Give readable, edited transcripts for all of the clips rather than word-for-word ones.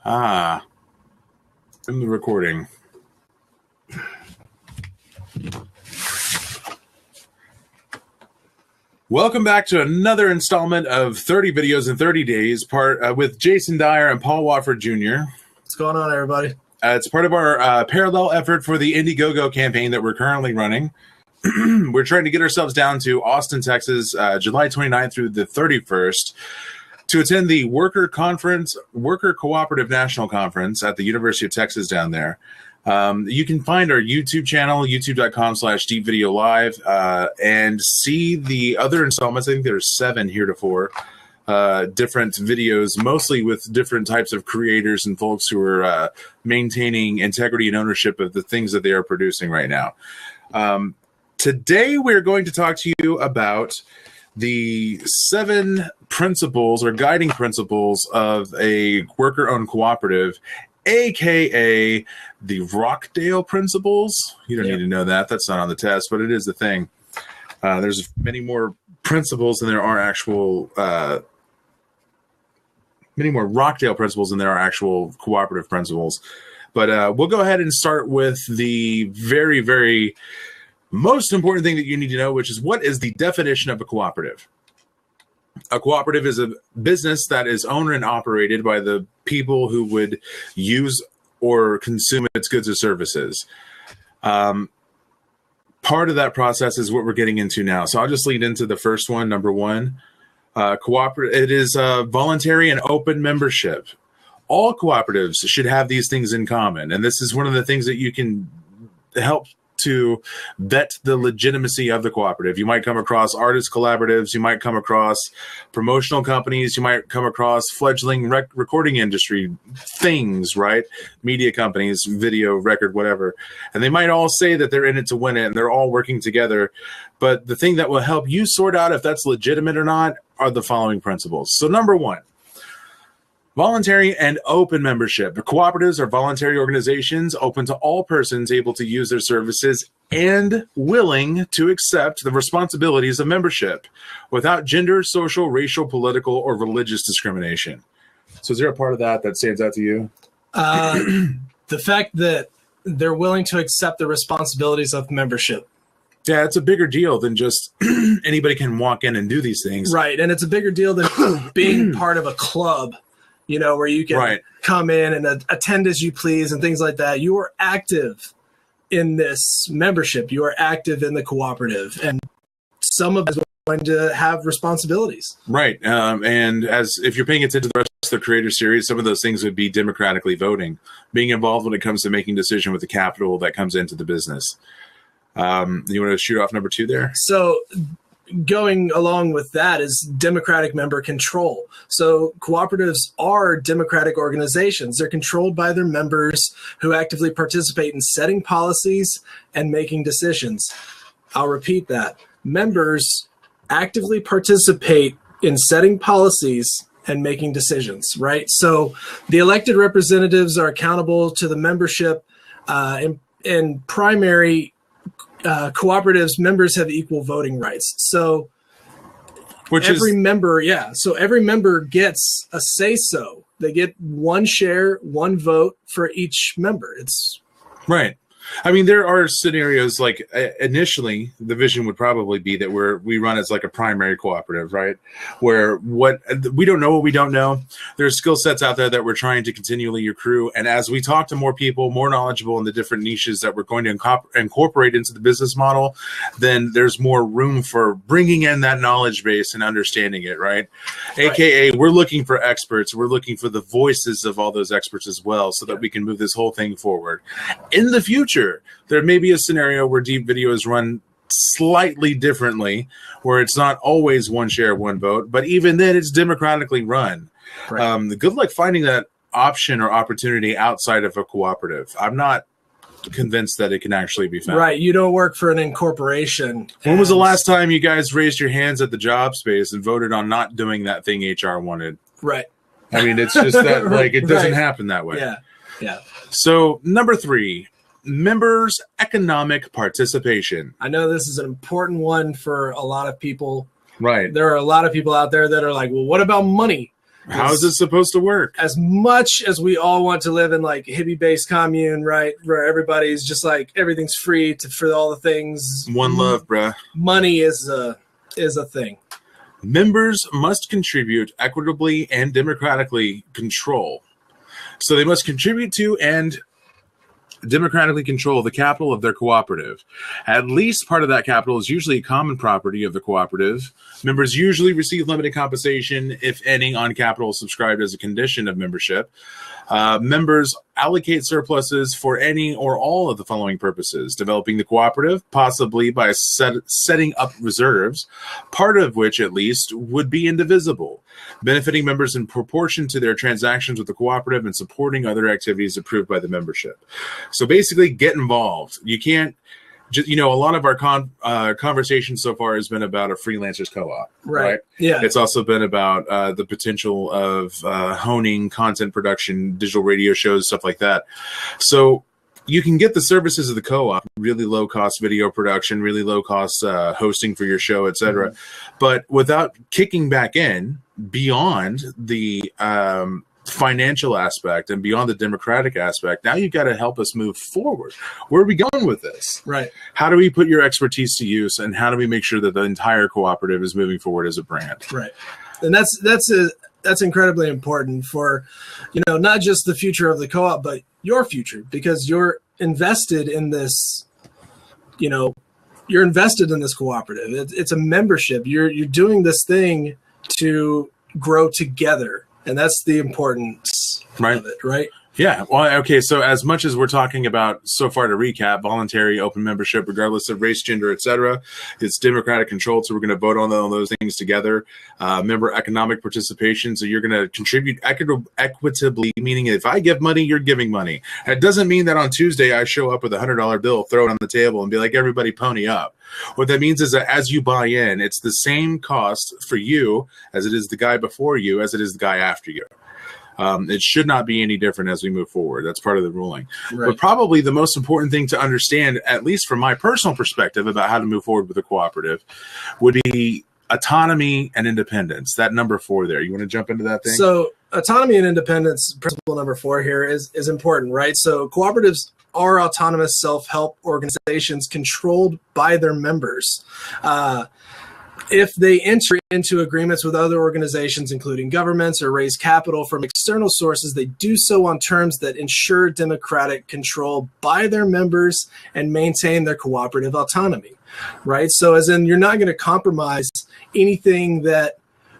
Ah, in the recording. Welcome back to another installment of 30 Videos in 30 Days, with Jason Dyer and Paul Wofford Jr. What's going on, everybody? It's part of our parallel effort for the Indiegogo campaign that we're currently running. We're trying to get ourselves down to Austin, Texas, July 29th through the 31st. To attend the Worker Cooperative National Conference at the University of Texas down there. You can find our YouTube channel, youtube.com/deepvideolive, and see the other installments. I think there's 7 heretofore, different videos, mostly with different types of creators and folks who are maintaining integrity and ownership of the things that they are producing right now. Today, we're going to talk to you about the 7 principles or guiding principles of a worker-owned cooperative, aka the Rockdale principles. You don't need to know that. That's not on the test, but it is the thing. There's many more principles than there are actual many more Rockdale principles than there are actual cooperative principles. But we'll go ahead and start with the very, very most important thing that you need to know, which is what is the definition of a cooperative? A cooperative is a business that is owned and operated by the people who would use or consume its goods or services. Part of that process is what we're getting into now. So I'll just lead into the first one, number 1. It is voluntary and open membership. All cooperatives should have these things in common. And this is one of the things that you can help to vet the legitimacy of the cooperative. You might come across artist collaboratives, you might come across promotional companies, you might come across fledgling recording industry things, right? Media companies, video, record, whatever. And they might all say that they're in it to win it and they're all working together. But the thing that will help you sort out if that's legitimate or not are the following principles. So number 1, voluntary and open membership. Cooperatives are voluntary organizations open to all persons able to use their services and willing to accept the responsibilities of membership without gender, social, racial, political, or religious discrimination. So is there a part of that that stands out to you? The fact that they're willing to accept the responsibilities of membership. Yeah, it's a bigger deal than just anybody can walk in and do these things. Right, and it's a bigger deal than being part of a club. You know, where you can come in and attend as you please and things like that. You are active in this membership. You are active in the cooperative. And some of us are going to have responsibilities. Right. And as if you're paying attention to the rest of the Creator Series, some of those things would be democratically voting, being involved when it comes to making decision with the capital that comes into the business. You want to shoot off number 2 there? So going along with that is democratic member control. So cooperatives are democratic organizations. They're controlled by their members who actively participate in setting policies and making decisions. I'll repeat that. Members actively participate in setting policies and making decisions, right? So the elected representatives are accountable to the membership. In primary cooperatives, members have equal voting rights. So every member gets a say-so. They get 1 share, 1 vote for each member. It's right. I mean, there are scenarios like initially the vision would probably be that we run as like a primary cooperative, right? Where we don't know what we don't know. There's skill sets out there that we're trying to continually accrue. And as we talk to more people, more knowledgeable in the different niches that we're going to incorporate into the business model, then there's more room for bringing in that knowledge base and understanding it, right? AKA, we're looking for experts. We're looking for the voices of all those experts as well so that we can move this whole thing forward. In the future, there may be a scenario where Deep Video is run slightly differently, where it's not always 1 share, 1 vote, but even then it's democratically run. Right. Good luck finding that option or opportunity outside of a cooperative. I'm not convinced that it can actually be found. Right. You don't work for an incorporation. When was the last time you guys raised your hands at the job space and voted on not doing that thing HR wanted? Right. I mean, it's just that like it doesn't happen that way. Yeah. Yeah. So number 3, members' economic participation. I know this is an important one for a lot of people. Right. There are a lot of people out there that are like, well, what about money? How is this supposed to work? As much as we all want to live in like hippie-based commune, right, where everybody's just like everything's free for all the things. One love, bruh. Money is a thing. Members must contribute equitably and democratically control. So they must contribute to and democratically control the capital of their cooperative. At least part of that capital is usually common property of the cooperative. Members usually receive limited compensation, if any, on capital subscribed as a condition of membership. Members allocate surpluses for any or all of the following purposes: developing the cooperative, possibly by setting up reserves, part of which at least would be indivisible, benefiting members in proportion to their transactions with the cooperative, and supporting other activities approved by the membership. So basically, get involved. You can't just, a lot of our conversation so far has been about a freelancers co-op, right? Yeah. It's also been about the potential of honing content production, digital radio shows, stuff like that. So you can get the services of the co-op, really low cost video production, really low cost hosting for your show, etc. Mm-hmm. But without kicking back in beyond the financial aspect and beyond the democratic aspect, now you've got to help us move forward. Where are we going with this? Right. How do we put your expertise to use, and how do we make sure that the entire cooperative is moving forward as a brand? Right. And that's incredibly important for, not just the future of the co-op, but your future, because you're invested in this, you're invested in this cooperative. It's a membership. You're doing this thing to grow together. And that's the importance of it, right? Yeah. Well, okay. So as much as we're talking about so far, to recap, voluntary open membership, regardless of race, gender, etc., it's democratic controlled. So we're going to vote on those things together. Member economic participation. So you're going to contribute equitably, meaning if I give money, you're giving money. It doesn't mean that on Tuesday I show up with a $100 bill, throw it on the table, and be like, everybody pony up. What that means is that as you buy in, it's the same cost for you as it is the guy before you, as it is the guy after you. It should not be any different as we move forward. That's part of the ruling. Right. But probably the most important thing to understand, at least from my personal perspective about how to move forward with a cooperative, would be autonomy and independence. That number 4 there. You want to jump into that thing? So autonomy and independence, principle number 4 here is important, right? So cooperatives are autonomous self-help organizations controlled by their members. If they enter into agreements with other organizations, including governments, or raise capital from external sources, they do so on terms that ensure democratic control by their members and maintain their cooperative autonomy, right? So as in, you're not going to compromise anything that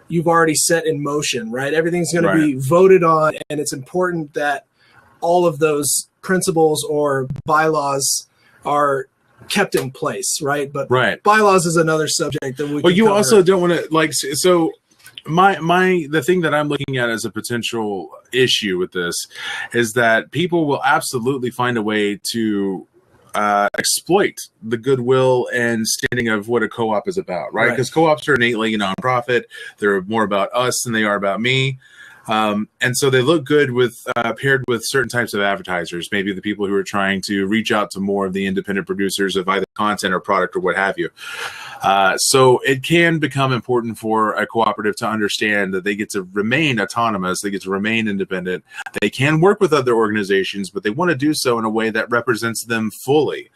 you've already set in motion, right? Everything's going to be voted on, and it's important that all of those principles or bylaws are kept in place, right? But bylaws is another subject that we. Well, you cover. Also don't want to so. The thing that I'm looking at as a potential issue with this is that people will absolutely find a way to exploit the goodwill and standing of what a co-op is about, right? Because co-ops are innately a nonprofit. They're more about us than they are about me. And so they look good with paired with certain types of advertisers, maybe the people who are trying to reach out to more of the independent producers of either content or product or what have you. So it can become important for a cooperative to understand that they get to remain autonomous, they get to remain independent. They can work with other organizations, but they want to do so in a way that represents them fully.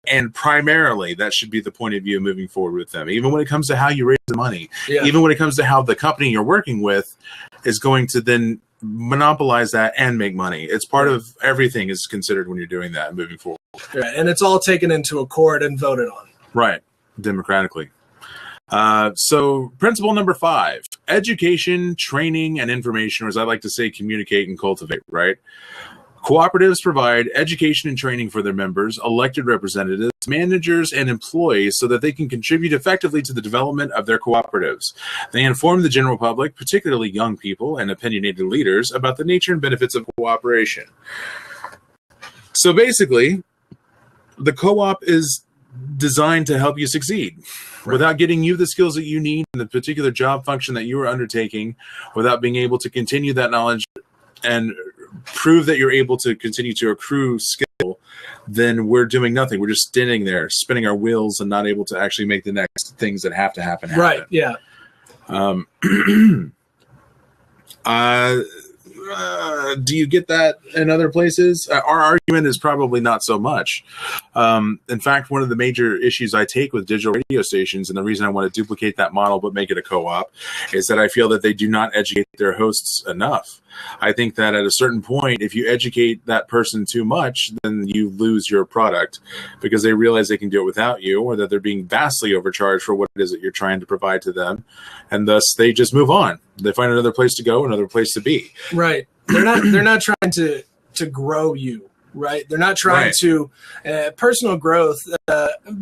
And primarily, that should be the point of view moving forward with them. Even when it comes to how you raise the money, even when it comes to how the company you're working with is going to then monopolize that and make money. It's part of everything is considered when you're doing that moving forward. Right. And it's all taken into accord and voted on. Right. Democratically. So principle number 5, education, training, and information, or as I like to say, communicate and cultivate, right? Cooperatives provide education and training for their members, elected representatives, managers, and employees so that they can contribute effectively to the development of their cooperatives. They inform the general public, particularly young people and opinionated leaders, about the nature and benefits of cooperation. So basically, the co-op is designed to help you succeed without getting you the skills that you need in the particular job function that you are undertaking, without being able to continue that knowledge and prove that you're able to continue to accrue skill, then we're doing nothing. We're just standing there, spinning our wheels and not able to actually make the next things that have to happen. Right, yeah. Do you get that in other places? Our argument is probably not so much. In fact, one of the major issues I take with digital radio stations, and the reason I want to duplicate that model but make it a co-op, is that I feel that they do not educate their hosts enough. I think that at a certain point, if you educate that person too much, then you lose your product because they realize they can do it without you, or that they're being vastly overcharged for what it is that you're trying to provide to them. And thus they just move on. They find another place to go, another place to be. Right. They're not trying to grow you. Right. They're not trying to personal growth.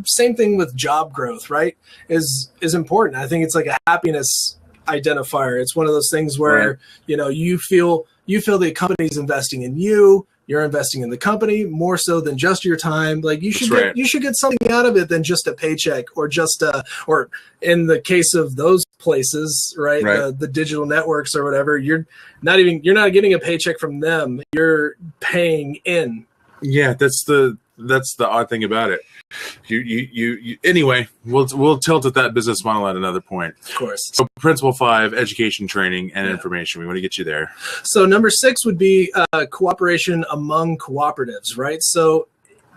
Same thing with job growth, right, is important. I think it's like a happiness identifier. It's one of those things where, you feel the company's investing in you. You're investing in the company more so than just your time. Like you should get something out of it than just a paycheck or just or in the case of those places, right? The digital networks or whatever, you're not getting a paycheck from them. You're paying in. Yeah, that's the odd thing about it. You anyway, we'll tilt at that business model at another point. Of course. So Principle 5, education, training, and information. We want to get you there. So number 6 would be cooperation among cooperatives, right? So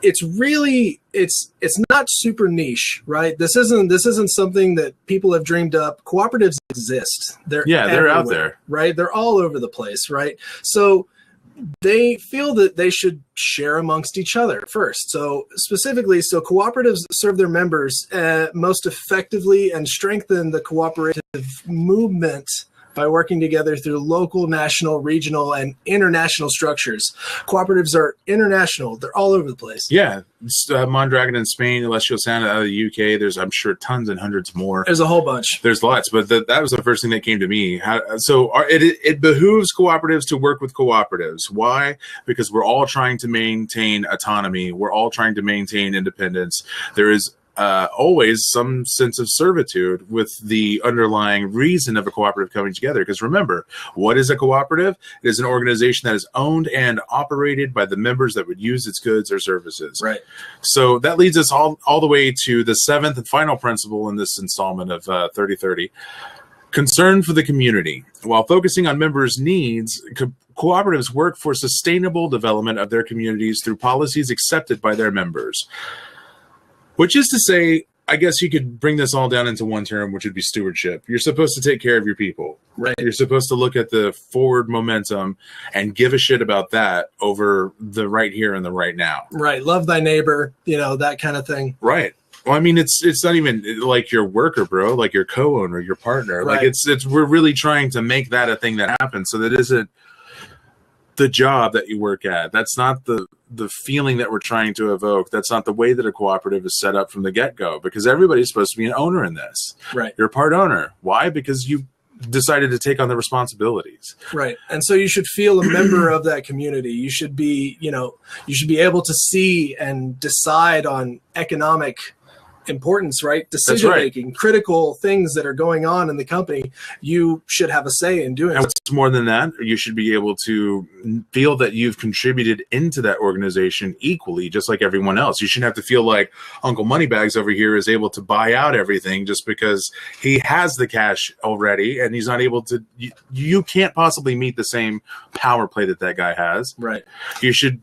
it's really it's not super niche, right? This isn't something that people have dreamed up. Cooperatives exist. They're out there, right? They're all over the place, right? So they feel that they should share amongst each other first. So specifically, cooperatives serve their members most effectively and strengthen the cooperative movement by working together through local, national, regional, and international structures. Cooperatives are international. They're all over the place. Yeah. Mondragon in Spain, Alessio Santa out of the UK. There's, I'm sure, tons and hundreds more. There's a whole bunch. There's lots, but that was the first thing that came to me. It behooves cooperatives to work with cooperatives. Why? Because we're all trying to maintain autonomy. We're all trying to maintain independence. There is always some sense of servitude with the underlying reason of a cooperative coming together. Because remember, what is a cooperative? It is an organization that is owned and operated by the members that would use its goods or services. Right. So that leads us all the way to the 7th and final principle in this installment of 3030. Concern for the community. While focusing on members' needs, cooperatives work for sustainable development of their communities through policies accepted by their members. Which is to say, I guess you could bring this all down into one term, which would be stewardship. You're supposed to take care of your people. Right. You're supposed to look at the forward momentum and give a shit about that over the right here and the right now. Right. Love thy neighbor, that kind of thing. Right. Well, I mean, it's not even like your worker, bro, like your co-owner, your partner. Right. Like we're really trying to make that a thing that happens. So that isn't the job that you work at. That's not the feeling that we're trying to evoke. That's not the way that a cooperative is set up from the get-go, because everybody's supposed to be an owner in this. Right. You're a part owner. Why? Because you decided to take on the responsibilities. Right. And so you should feel a member of that community. You should be, able to see and decide on economic importance, right? Decision making, critical things that are going on in the company. You should have a say in doing. And what's more than that, you should be able to feel that you've contributed into that organization equally, just like everyone else. You shouldn't have to feel like Uncle Moneybags over here is able to buy out everything just because he has the cash already and he's not able to. You can't possibly meet the same power play that guy has. Right. You should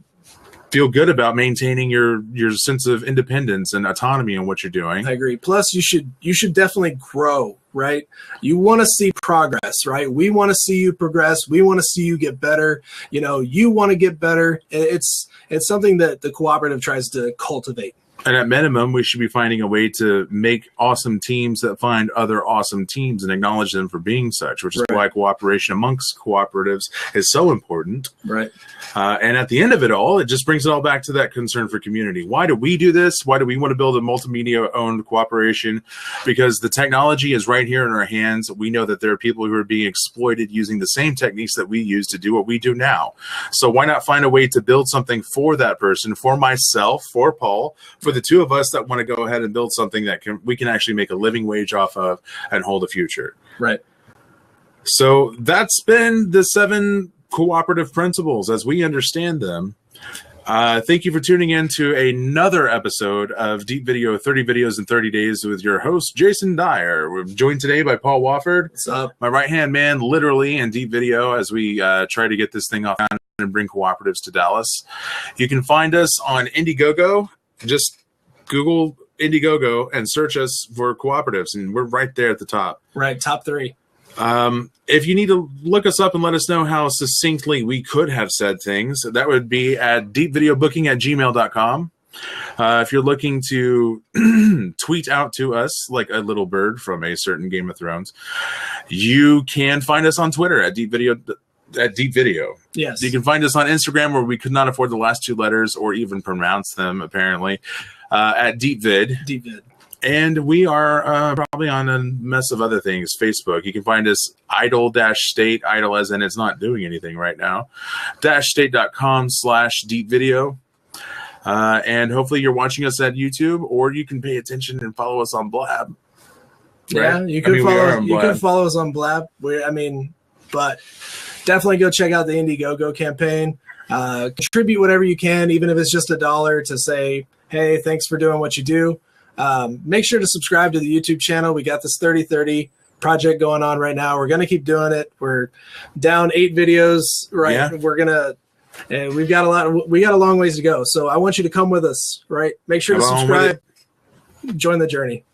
feel good about maintaining your sense of independence and autonomy in what you're doing. I agree. Plus, you should definitely grow, right? You want to see progress, right? We want to see you progress. We want to see you get better. You want to get better. It's something that the cooperative tries to cultivate. And at minimum, we should be finding a way to make awesome teams that find other awesome teams and acknowledge them for being such, which is why cooperation amongst cooperatives is so important. Right. And at the end of it all, it just brings it all back to that concern for community. Why do we do this? Why do we want to build a multimedia-owned cooperation? Because the technology is right here in our hands. We know that there are people who are being exploited using the same techniques that we use to do what we do now. So why not find a way to build something for that person, for myself, for Paul, for the two of us that want to go ahead and build something that we can actually make a living wage off of and hold a future. Right. So that's been the 7 cooperative principles as we understand them. Thank you for tuning in to another episode of Deep Video, 30 Videos in 30 Days with your host, Jason Dyer. We're joined today by Paul Wofford. What's up? My right-hand man, literally, in Deep Video as we try to get this thing off and bring cooperatives to Dallas. You can find us on Indiegogo. Just Google Indiegogo and search us for cooperatives, and we're right there at the top. Right, top 3. If you need to look us up and let us know how succinctly we could have said things, that would be at deepvideobooking@gmail.com. If you're looking to tweet out to us like a little bird from a certain Game of Thrones, you can find us on Twitter at Deep Video. Yes. You can find us on Instagram, where we could not afford the last 2 letters or even pronounce them, apparently, at DeepVid. DeepVid. And we are probably on a mess of other things. Facebook. You can find us idle-state, idle as in it's not doing anything right now, -state.com/deepvideo. And hopefully you're watching us at YouTube, or you can pay attention and follow us on Blab. Right? Yeah, you can follow us on Blab. But definitely go check out the Indiegogo campaign. Contribute whatever you can, even if it's just $1 to say, hey, thanks for doing what you do. Make sure to subscribe to the YouTube channel. We got this 30-30 project going on right now. We're going to keep doing it. We're down 8 videos, right? Yeah. We're going to, we got a long ways to go. So I want you to come with us, right? Make sure to subscribe, join the journey.